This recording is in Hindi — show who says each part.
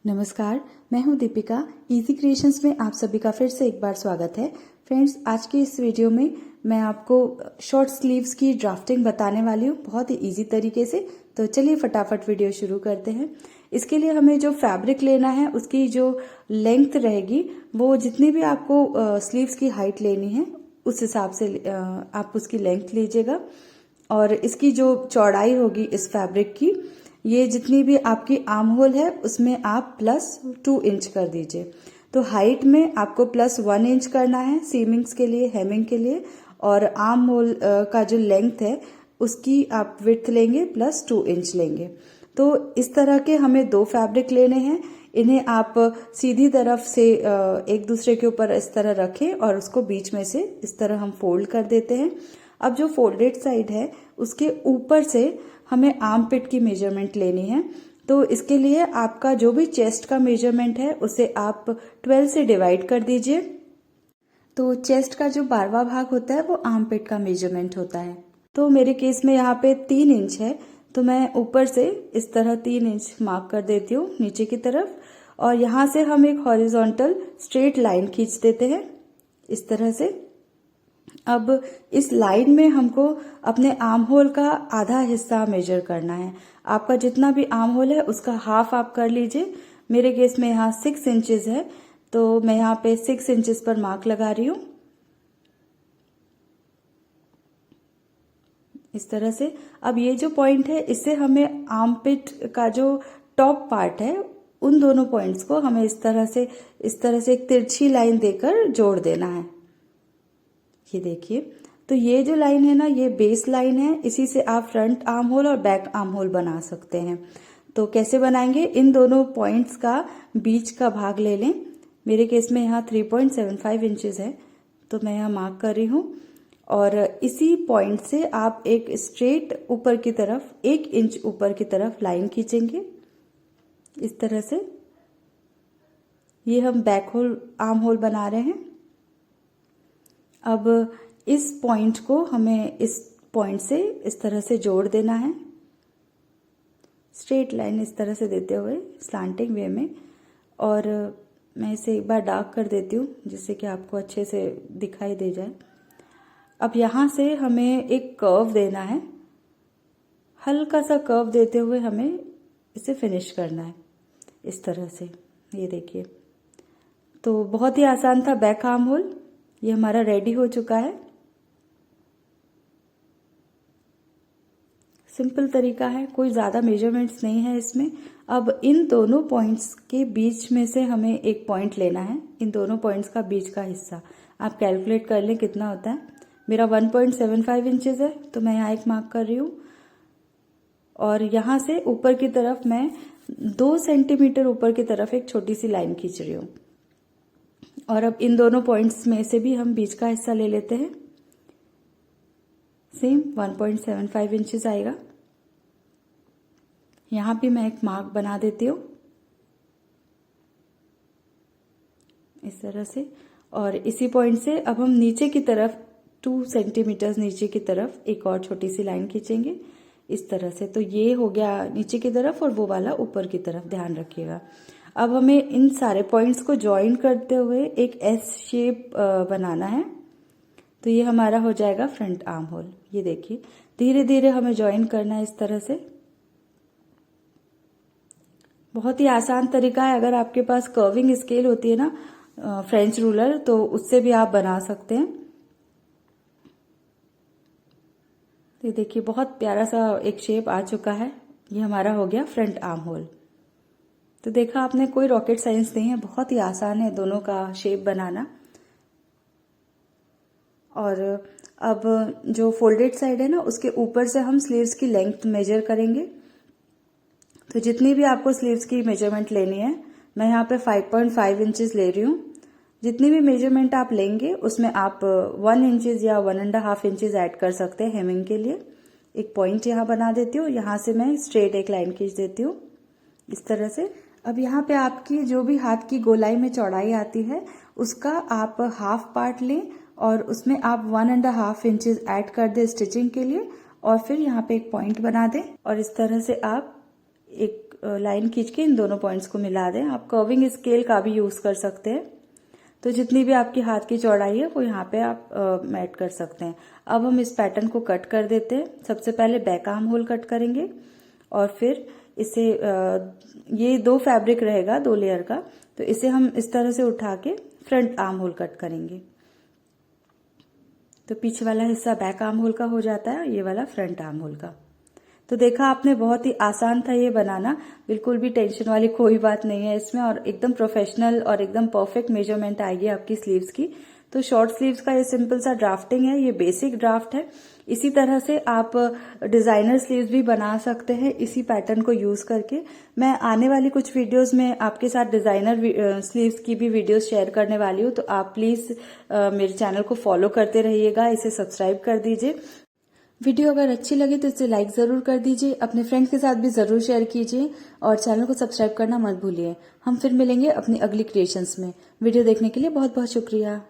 Speaker 1: नमस्कार, मैं हूं दीपिका। इजी क्रिएशंस में आप सभी का फिर से एक बार स्वागत है। फ्रेंड्स, आज के इस वीडियो में मैं आपको शॉर्ट स्लीव्स की ड्राफ्टिंग बताने वाली हूं बहुत ही इजी तरीके से। तो चलिए फटाफट वीडियो शुरू करते हैं। इसके लिए हमें जो फैब्रिक लेना है उसकी जो लेंथ रहेगी वो जितनी भी आपको स्लीव्स की हाइट लेनी है उस हिसाब से आप उसकी लेंथ लीजिएगा। और इसकी जो चौड़ाई होगी इस फैब्रिक की, ये जितनी भी आपकी आर्म होल है उसमें आप +2 इंच कर दीजिए। तो हाइट में आपको +1 इंच करना है सीमिंग्स के लिए, हेमिंग के लिए। और आर्म होल का जो लेंथ है उसकी आप विड्थ लेंगे +2 इंच लेंगे। तो इस तरह के हमें 2 फैब्रिक लेने हैं। इन्हें आप सीधी तरफ से एक दूसरे के ऊपर इस तरह रखें और उसको बीच में से इस तरह हम फोल्ड कर देते हैं। अब जो फोल्डेड साइड है उसके ऊपर से हमें आर्म पिट की मेजरमेंट लेनी है। तो इसके लिए आपका जो भी चेस्ट का मेजरमेंट है उसे आप 12 से डिवाइड कर दीजिए। तो चेस्ट का जो 12वां भाग होता है वो आर्म पिट का मेजरमेंट होता है। तो मेरे केस में यहाँ पे 3 इंच है, तो मैं ऊपर से इस तरह 3 इंच मार्क कर देती हूँ नीचे की तरफ। और यहाँ से हम एक हॉरिजॉन्टल स्ट्रेट लाइन खींच देते हैं इस तरह से। अब इस लाइन में हमको अपने आर्म होल का आधा हिस्सा मेजर करना है। आपका जितना भी आर्म होल है उसका हाफ आप कर लीजिए। मेरे केस में यहाँ 6 इंचेस है, तो मैं यहाँ पे 6 इंचेस पर मार्क लगा रही हूँ इस तरह से। अब ये जो पॉइंट है इससे हमें आर्म पिट का जो टॉप पार्ट है उन दोनों पॉइंट्स को हमें इस तरह से एक तिरछी लाइन देकर जोड़ देना है। ये देखिए, तो ये जो लाइन है ना, ये बेस लाइन है। इसी से आप फ्रंट आर्म होल और बैक आर्म होल बना सकते हैं। तो कैसे बनाएंगे, इन दोनों पॉइंट्स का बीच का भाग ले लें। मेरे केस में यहाँ 3.75 इंचेस है, तो मैं यहाँ मार्क कर रही हूँ। और इसी पॉइंट से आप एक स्ट्रेट ऊपर की तरफ 1 इंच ऊपर की तरफ लाइन खींचेंगे इस तरह से। ये हम बैक होल आर्म होल बना रहे हैं। अब इस पॉइंट को हमें इस पॉइंट से इस तरह से जोड़ देना है, स्ट्रेट लाइन इस तरह से देते हुए स्लांटिंग वे में। और मैं इसे एक बार डार्क कर देती हूँ जिससे कि आपको अच्छे से दिखाई दे जाए। अब यहाँ से हमें एक कर्व देना है, हल्का सा कर्व देते हुए हमें इसे फिनिश करना है इस तरह से। ये देखिए, तो बहुत ही आसान था बैक आर्म होल। ये हमारा रेडी हो चुका है। सिंपल तरीका है, कोई ज़्यादा मेजरमेंट्स नहीं है इसमें। अब इन दोनों पॉइंट्स के बीच में से हमें एक पॉइंट लेना है, इन दोनों पॉइंट्स का बीच का हिस्सा। आप कैलकुलेट कर लें कितना होता है। मेरा 1.75 इंचेस है, तो मैं यहाँ एक मार्क कर रही हूँ। और यहाँ से ऊपर की तरफ मैं 2 सेंटीमीटर ऊपर की तरफ एक छोटी सी लाइन खींच रही हूँ। और अब इन दोनों पॉइंट्स में से भी हम बीच का हिस्सा ले लेते हैं। सेम 1.75 इंचेस आएगा। यहाँ भी मैं एक मार्क बना देती हूँ इस तरह से। और इसी पॉइंट से अब हम नीचे की तरफ 2 सेंटीमीटर नीचे की तरफ एक और छोटी सी लाइन खींचेंगे इस तरह से। तो ये हो गया नीचे की तरफ और वो वाला ऊपर की तरफ, ध्यान रखिएगा। अब हमें इन सारे पॉइंट्स को ज्वाइन करते हुए एक एस शेप बनाना है। तो ये हमारा हो जाएगा फ्रंट आर्म होल। ये देखिए, धीरे धीरे हमें ज्वाइन करना है इस तरह से। बहुत ही आसान तरीका है। अगर आपके पास कर्विंग स्केल होती है ना, फ्रेंच रूलर, तो उससे भी आप बना सकते हैं। ये देखिए, बहुत प्यारा सा एक शेप आ चुका है। ये हमारा हो गया फ्रंट आर्म होल। तो देखा आपने, कोई रॉकेट साइंस नहीं है, बहुत ही आसान है दोनों का शेप बनाना। और अब जो फोल्डेड साइड है ना, उसके ऊपर से हम स्लीव्स की लेंथ मेजर करेंगे। तो जितनी भी आपको स्लीव्स की मेजरमेंट लेनी है, मैं यहाँ पे 5.5 इंचेस ले रही हूँ। जितनी भी मेजरमेंट आप लेंगे उसमें आप 1 इंचेस या 1.5 इंचेस ऐड कर सकते हैं हेमिंग के लिए। एक पॉइंट यहाँ बना देती हूँ, यहाँ से मैं स्ट्रेट एक लाइन खींच देती हूँ इस तरह से। अब यहाँ पे आपकी जो भी हाथ की गोलाई में चौड़ाई आती है उसका आप हाफ पार्ट लें और उसमें आप 1.5 इंचेस ऐड कर दें स्टिचिंग के लिए। और फिर यहाँ पे एक पॉइंट बना दें और इस तरह से आप एक लाइन खींच के इन दोनों पॉइंट्स को मिला दें। आप कर्विंग स्केल का भी यूज कर सकते हैं। तो जितनी भी आपकी हाथ की चौड़ाई है वो यहाँ पे आप ऐड कर सकते हैं। अब हम इस पैटर्न को कट कर देते हैं। सबसे पहले बैक आर्म होल कट करेंगे और फिर इसे ये 2 फैब्रिक रहेगा 2 लेयर का, तो इसे हम इस तरह से उठा के फ्रंट आर्म होल कट करेंगे। तो पीछे वाला हिस्सा बैक आर्म होल का हो जाता है, ये वाला फ्रंट आर्म होल का। तो देखा आपने, बहुत ही आसान था ये बनाना, बिल्कुल भी टेंशन वाली कोई बात नहीं है इसमें, और एकदम प्रोफेशनल और एकदम परफेक्ट मेजरमेंट आएगी आपकी स्लीव्स की। तो शॉर्ट स्लीव्स का ये सिंपल सा ड्राफ्टिंग है, ये बेसिक ड्राफ्ट है। इसी तरह से आप डिजाइनर स्लीव्स भी बना सकते हैं इसी पैटर्न को यूज करके। मैं आने वाली कुछ वीडियोस में आपके साथ डिजाइनर स्लीव्स की भी वीडियोस शेयर करने वाली हूँ, तो आप प्लीज मेरे चैनल को फॉलो करते रहिएगा, इसे सब्सक्राइब कर दीजिए। वीडियो अगर अच्छी लगी तो इसे लाइक जरूर कर दीजिए, अपने फ्रेंड्स के साथ भी जरूर शेयर कीजिए और चैनल को सब्सक्राइब करना मत भूलिए। हम फिर मिलेंगे अपनी अगली क्रिएशंस में। वीडियो देखने के लिए बहुत बहुत शुक्रिया।